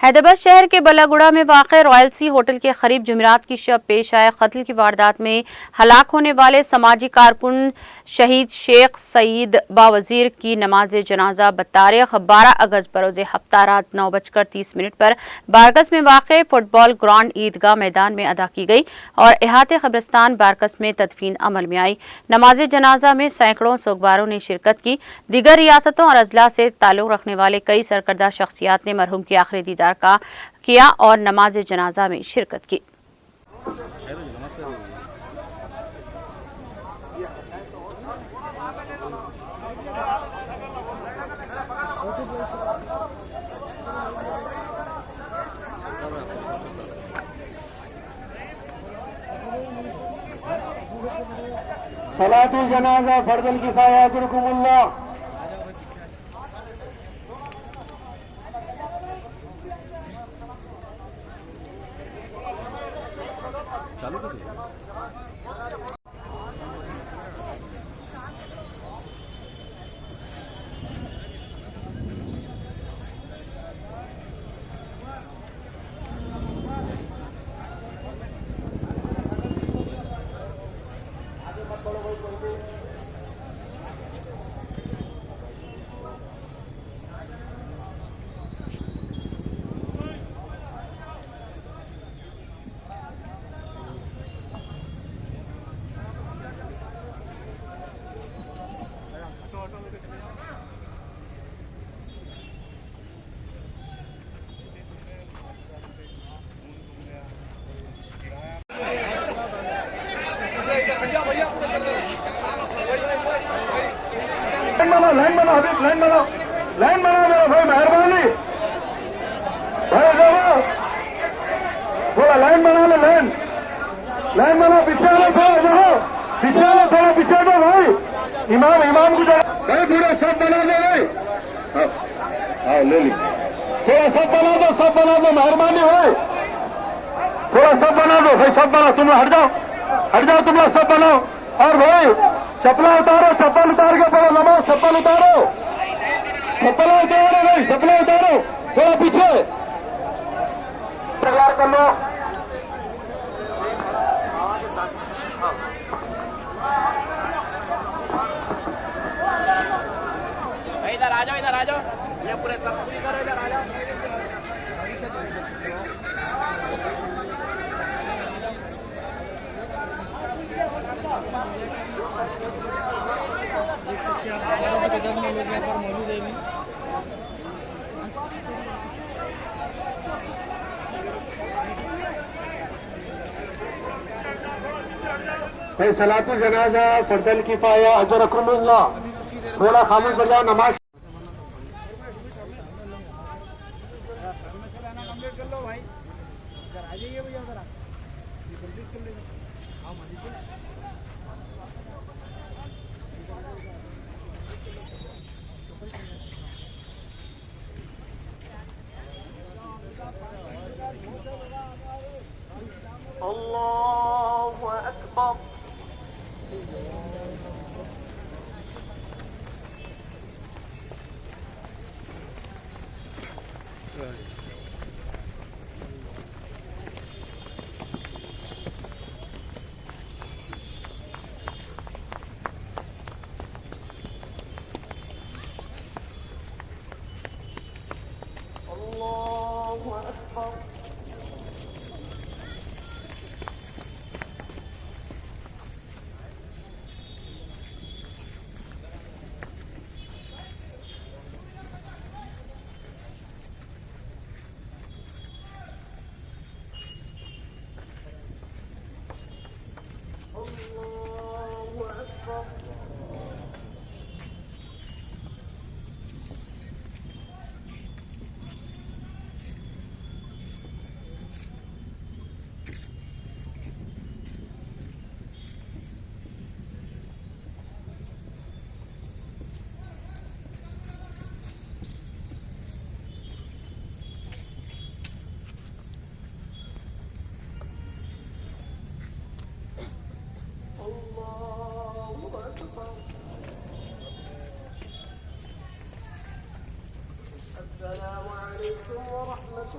हैदराबाद शहर के बल्लागुड़ा में वाक़ रॉयल सी होटल के करीब जुमेरात की शब पेश आए कत्ल की वारदात में हलाक होने वाले समाजी कारकुन शहीद शेख सईद बावजीर की नमाज जनाजा बतारीख 12 अगस्त बरोज़ हफ्ता रात 9:30 पर बारकस में वाक़ फुटबॉल ग्राउंड ईदगाह मैदान में अदा की गई और इहाते कब्रिस्तान बारकस में तदफीन अमल में आई। नमाज जनाजा में सैकड़ों सोगवारों ने शिरकत की। दीगर रियासतों और अजला से ताल्लुक़ रखने वाले कई सरकर्दा शख्सियात ने मरहूम की आखिरी दीदार का किया और नमाज जनाजा में शिरकत की। सलातुल जनाजा फर्दुल किफाया अजरुकुमुल्लाह। लाइन बनाओ हबीब, लाइन बनाओ मेरा भाई, मेहरबानी भाई, देखो थोड़ा लाइन बना लो, लाइन बनाओ। पीछे वाले थोड़ा देखो, पीछे वाले थोड़ा पीछे दो भाई। इमाम को जगह भाई, पूरा सब बना दो भाई। हाँ ले ली, थोड़ा सब बना दो मेहरबानी भाई, थोड़ा सब बना दो भाई, सब बना। तुम लोग हट जाओ तुम लोग, सब बनाओ। और भाई चप्पल उतारो, चप्पल उतार के पढ़ो नमाज, चप्पल उतारो भाई, चप्पल उतारो, थोड़ा पीछे तैयार कर लो। इधर आ जाओ, ये पूरे सब पूरी करो, इधर आ जाओ। भाई सलातुल जनाजा फर्दुल किफाया अजरुकुमुल्लाह। थोड़ा खामोश हो जाओ, नमाज अल्लाहु अकबर। अल्लाहु अकबर।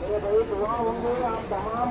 मेरे भाई दुआ होंगे आप तमाम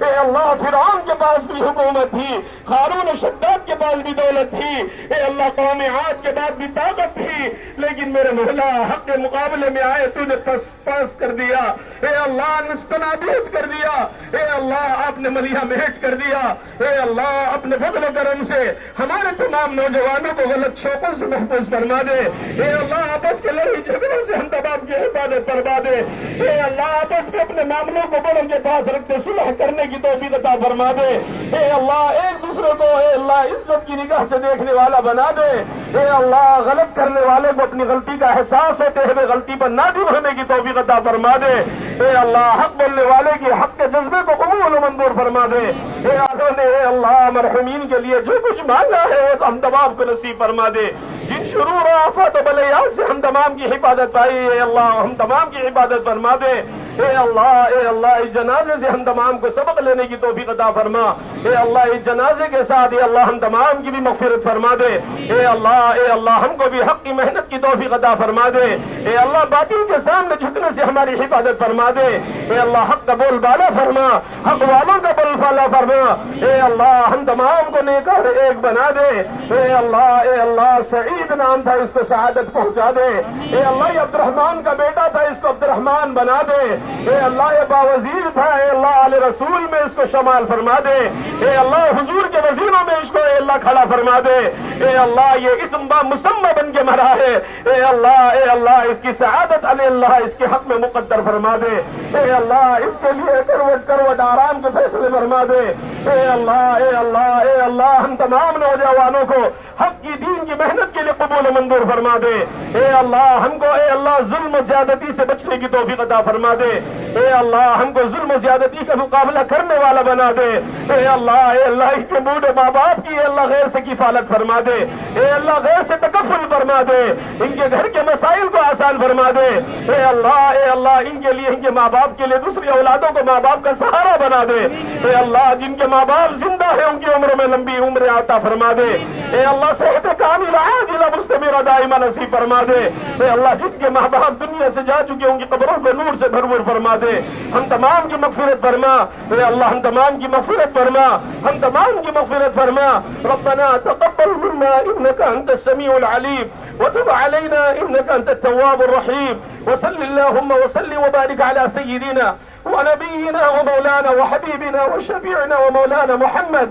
ए अल्लाह फिरौन के पास भी हुकूमत थी, हारून और शद्दाद के पास भी दौलत थी। ए अल्लाह कौम आद के बाद भी ताकत थी, लेकिन मेरे मौला हक के मुकाबले में आए तूने पास कर दिया। ए अल्लाह निस्तनाबूद कर दिया। ए अल्लाह आपने मलिया मेहट कर दिया। ए अल्लाह अपने फजल करम से हमारे तमाम नौजवानों को गलत शौकों से महफूज फरमा दे। ए अल्लाह आपस के लड़ाई झगड़ों से हम तबाब की हिफाजत फरमा दे। ए अल्लाह आपस में अपने मामलों को बड़ों के पास रखते सुलह करने की तौफीक अता फरमा दे। ए अल्लाह एक दूसरे को ए अल्लाह इज्जत की निगाह से देखने वाला बना दे। ए अल्लाह गलत करने वाले को अपनी गलती का एहसास होते हुए गलती पर नादिम होने की तौफीक अता फरमा दे। ए अल्लाह हक बोलने वाले की हक के जज्बे को कबूल और मंजूर फरमा दे। ए अल्लाह मरहुमीन के लिए जो कुछ मांगा है वो हम तमाम को नसीब फरमा दे। जिन शुरूर आफत और बलियात से हम तमाम की हिफाजत पाई, ए अल्लाह हम तमाम की हिफाजत फरमा दे। ए अल्लाह इस जनाजे से हम तमाम को सबक लेने की तौफीक अता फरमा। ए अल्लाह इस जनाजे के साथ ए अल्लाह हम तमाम की भी मग़फ़िरत फरमा दे। ए अल्लाह हमको भी हक की मेहनत की तौफीक अता फरमा दे। ए अल्लाह बातिल के सामने झुकने से हमारी हिफाजत फरमा दे। ए अल्लाह हक का बोल बाला फरमा, हक वालों का बोल बाला फरमा। ए अल्लाह हम तमाम को नेकर एक बना दे। ए अल्लाह सईद नाम था, इसको शहादत पहुंचा दे। ए अल्लाह ये अब्दुर्रहमान का बेटा था, इसको अब्दुर्रहमान बना दे। ए अल्लाह ये बावजीर था, ए अल्लाह आले रसूल में इसको शमाल फरमा दे। ए अल्लाह हुजूर के वजीरों में इसको ए अल्लाह खड़ा फरमा दे। ए अल्लाह ये इसम बा मुसम्मा बन के मरा है। ए अल्लाह इसकी सआदत अल्लाह इसके हक में मुकद्दर फरमा दे। ए अल्लाह इसके लिए करवट आराम के फैसले फरमा दे। ए अल्लाह हम तमाम नौजवानों को हक की दीन की मेहनत के लिए कबूल मंजूर फरमा दे। ए अल्लाह हमको ए अल्लाह जुल्म ज्यादती से बचने की तौफीक अता फरमा दे। ए अल्लाह हमको जुल्म ज्यादती का मुकाबला करने वाला बना दे। ए अल्लाह इनके बूढ़े माँ बाप की अल्लाह गैर से किफालत फरमा दे। ए अल्लाह गैर से तकफ़ुल फरमा दे। इनके घर के मसाइल को आसान फरमा दे। ए अल्लाह इनके लिए इनके माँ बाप के लिए दूसरी औलादों को माँ बाप का सहारा बना दे। ए अल्लाह जिनके माँ बाप जिंदा है उनकी उम्र में लंबी उम्र आता फरमा दे। ए अल्लाह सेहत कामिल आजिला मुस्तमिरा दाइमा नसीब फरमा दे। ए अल्लाह जिनके माँ बाप दुनिया से जा चुके उनकी कब्रों को नूर से भरपूर फरमा दे। हम तमाम की मग़फ़िरत फरमा। ए अल्लाह हम तमाम की मग़फ़िरत फरमा, हम तमाम की मग़फ़िरत फरमा। रब्बना तक़ब्बल मिन्ना इन्नका अंतस समीउल अलीम व तुब अलैना इन्नका अंतत तव्वाबुर रहीम। व सल्लल्लाहु व सल्लिम व बारिक अला सय्यिदिना व नबियिना व मौलाना व हबीबिना व शफीअना व मौलाना मुहम्मद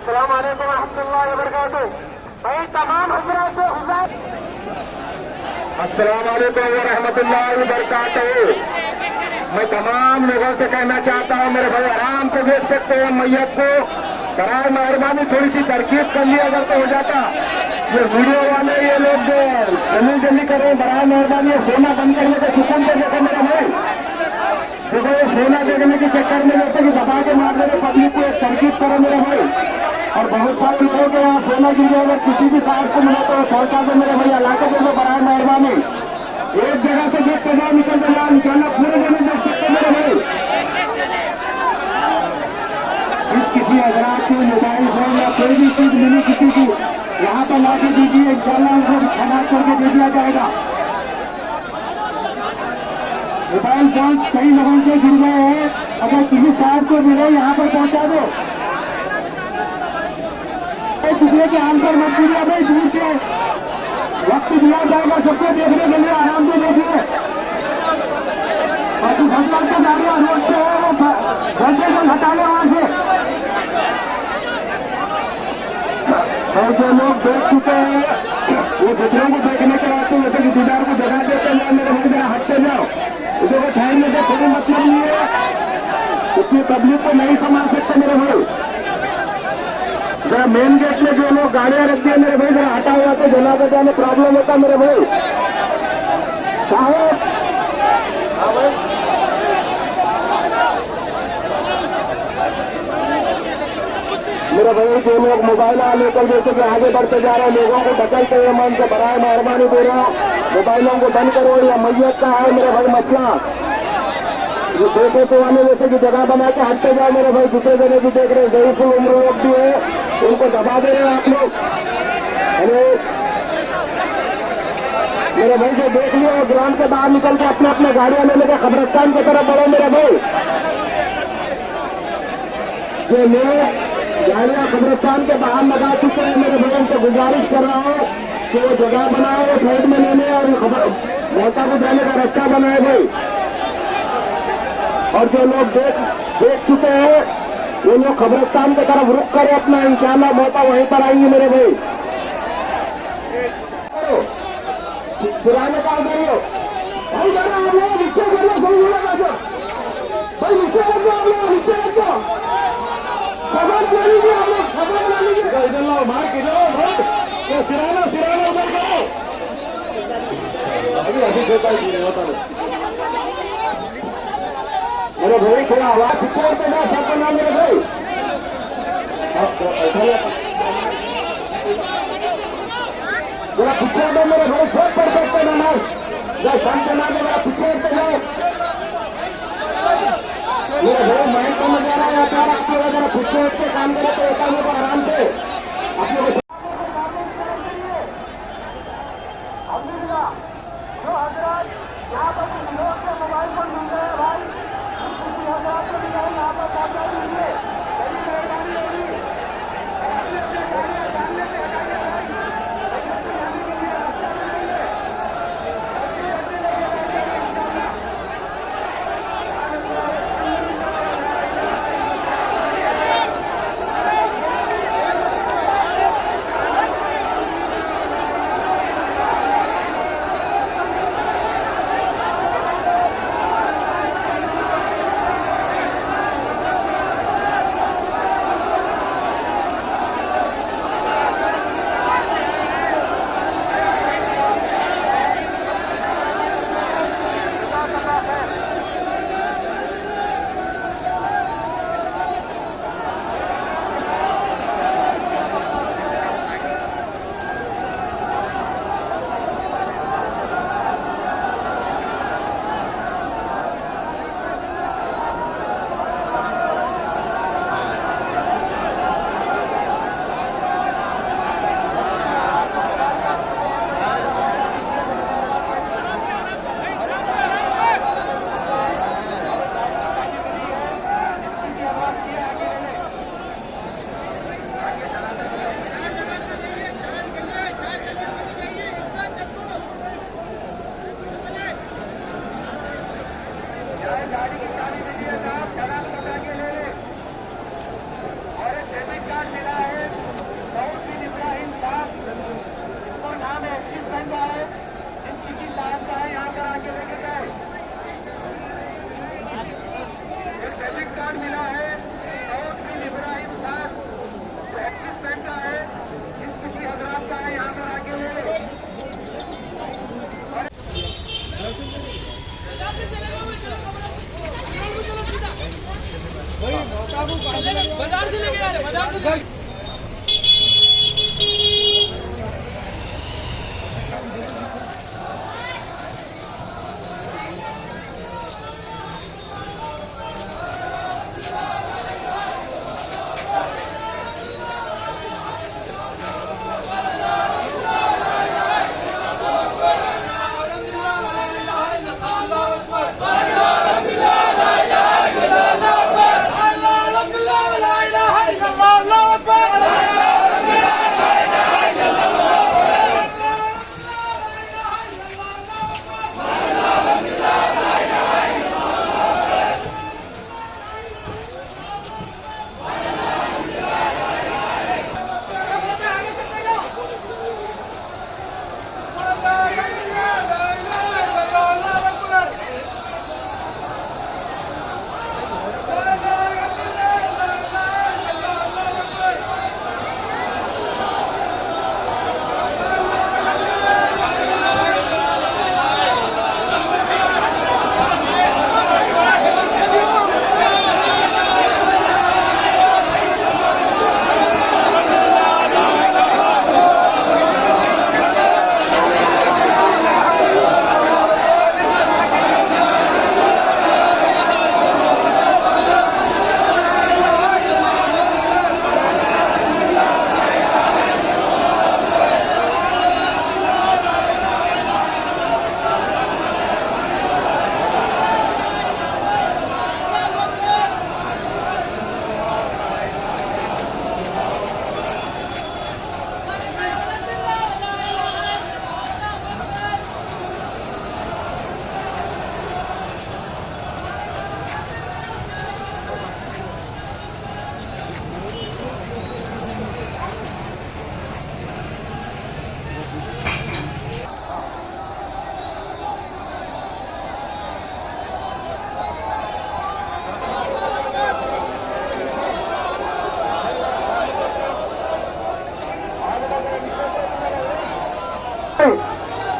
अस्सलाम वालेकुम रहमतुल्लाहि व बरकातुहू। भाई तमाम हज़रात अस्सलाम वालेकुम व रहमतुल्लाहि व बरकातुहू। मैं तमाम लोगों से कहना चाहता हूँ मेरे भाई आराम से देख सकते हैं मैयत को। कराए मेहरबानी थोड़ी सी तरकीब कर लिया अगर तो हो जाता। ये वीडियो वाले ये लोग जो जल्दी कर रहे हैं, बराए मेहरबानी सोना बंद करने का सुकून को देखो मेरा भाई। देखो ये सोना देखने के चक्कर में रहते कि दबा के मार देते पब्लिक को, तरकीब करो मेरे भाई। और बहुत सारे लोग यहाँ सोना गिर गया, अगर किसी भी साहब को मिला तो सोचा दो मेरे भैया, ला के देखो बराए मेहरबानी। एक जगह से देख के जाओ, निकल जाओ इंशाल्लाह पूरे दिन देख सकते मेरे भाई। किसी हजरात की मोबाइल फोन या कोई भी चीज मिली किसी की यहाँ पर ला के दीजिए, इंशाल्लाह उनको खराब करके दे दिया जाएगा। मोबाइल फोन कई लोगों से गिर गए हैं, अगर किसी साहब को मिले यहाँ पर पहुँचा दो। दूसरे के आंसर मत कीजिए भाई, दूर से वक्त दिया जाएगा सबको देखने के लिए, आराम से देखिए। और जो भगवान के गाड़ियाँ रोड से है वो घंटे को हटा लो वहाँ से। और जो लोग देख चुके हैं वो दूसरों को देखने के वास्ते जैसे कि दीदार को जगा देते हैं, मेरे भाई जरा हटते जाओ, उसको ठहरने से कोई मतलब नहीं है, उसकी तबलीग को नहीं संभाल सकते मेरे भाई। जरा मेन गेट में जो लोग गाड़ियां रखती है मेरे भाई, जरा हटा हुआ तो जनाजा जाने प्रॉब्लम होता मेरे भाई साहब। हाँ भाई, मेरे भाई जो लोग मोबाइल लेकर जैसे कि आगे बढ़ते जा रहे हैं, लोगों को ढकलते हुए मन से बराए मेहरबानी दे रहे हो, मोबाइलों को बंद करो। या मैयत का है मेरे भाई मसला, जो देखो तो वाले जैसे कि जगह बना के हटते जाओ मेरे भाई। दूसरे जगह भी देख रहे हैं, जरूर उम्र लोग भी है, उनको दबा दे रहे हैं आप लोग। अरे मेरे भाई जो देख लिया और ग्राउंड के बाहर निकल के अपने अपने गाड़ियां ले लेकर कब्रिस्तान की तरफ बढ़ो मेरे भाई। जो लोग गाड़ियां कब्रिस्तान के बाहर लगा चुके हैं मेरे भाई, उनसे गुजारिश कर रहा हूं कि वो जगह बनाए, वो साइड में ले लें और मोहता को जाने का रास्ता बनाए भाई। और जो लोग देख चुके हैं वो लोग कब्रिस्तान की तरफ रुक कर अपना इंशाल्लाह मोहता वहीं पर आएंगे मेरे भाई। पुराने काम करियो भाई, जरा आप लोग नीचे कर लो, सही होगा जो भाई नीचे रख दो, आप लोग नीचे रख दो, खबर बना लीजिए आप लोग, खबर बना लीजिए इधर लो भाई, किधर भाई तो सिराना उधर करो। अभी अभी छोटा ही होता है मेरे भाई, थोड़ा आवाज पीछे करते ना सब बना मेरे भाई। जरा पीछे दो मेरे भाई, सब पढ़ सकते नमाज, जब शाम के नाम मेरा पीछे हटते जाओ मेरे भाई। माइंड का नजारा आता है आपको, जरा पीछे हट के काम करे तो होता होगा आराम से आप लोग। जो हजरात यहाँ पर लोग के मोबाइल पर मिल रहे हैं भाई, यहाँ पर बात कीजिए, बड़ी मेहरबानी होगी।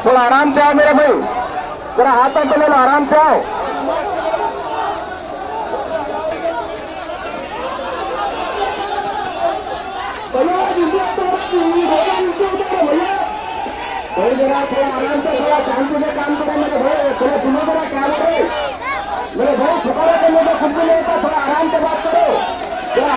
थोड़ा आराम से आओ मेरे भाई, जरा हाथों पे ले लो, आराम से आओ। भाई जरा थोड़ा आराम से, थोड़ा शांति से काम करो मेरे भाई, थोड़ा सुनो मेरा क्या बोले मेरे भाई, सुखाने के लिए तो खुद भी नहीं था, थोड़ा आराम से बात